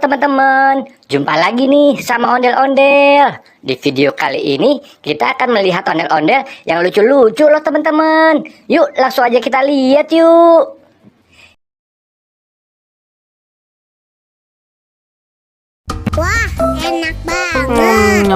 teman-teman, jumpa lagi nih sama ondel-ondel. Di video kali ini kita akan melihat ondel-ondel yang lucu-lucu loh teman-teman. Yuk langsung aja kita lihat yuk. Wah, enak banget.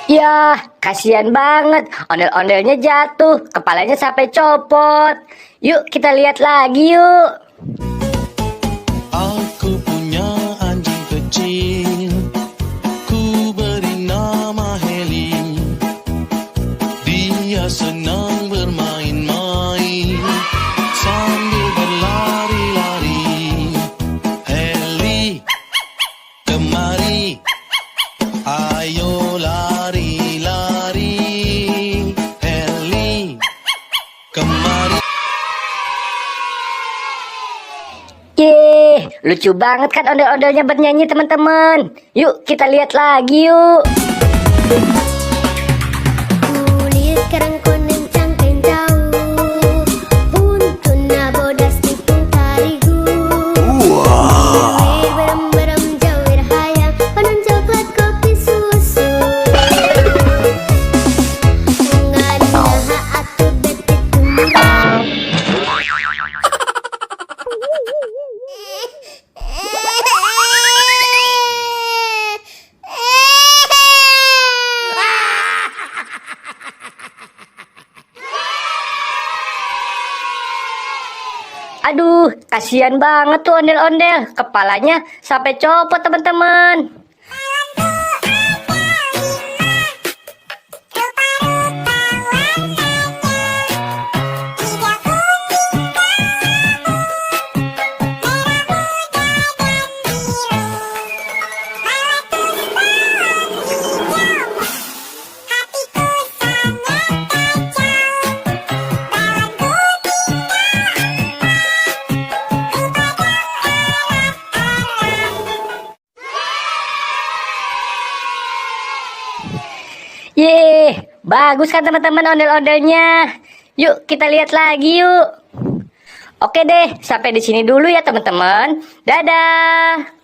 Yah, kasihan banget. Ondel-ondelnya jatuh, kepalanya sampai copot. Yuk kita lihat lagi yuk. Aku punya anjing kecil, ku beri nama Heli. Dia senang bermain-main sambil berlari-lari. Heli, kemari, ayo lari-lari. Heli, kemari. Yeay, lucu banget kan ondel-ondelnya bernyanyi teman-teman. Yuk kita lihat lagi yuk. Kulit kerang kuning cangkeng jauh, buntun nabodas tipung tarigu. Jawir berem-berem jawir hayang, panon coklat kopi susu. Ungan naha atu betik tumurang. Aduh, kasihan banget tuh ondel-ondel. Kepalanya sampai copot teman-teman. Yeay, bagus kan teman-teman ondel-ondelnya. Yuk kita lihat lagi yuk. Oke deh, sampai di sini dulu ya teman-teman. Dadah.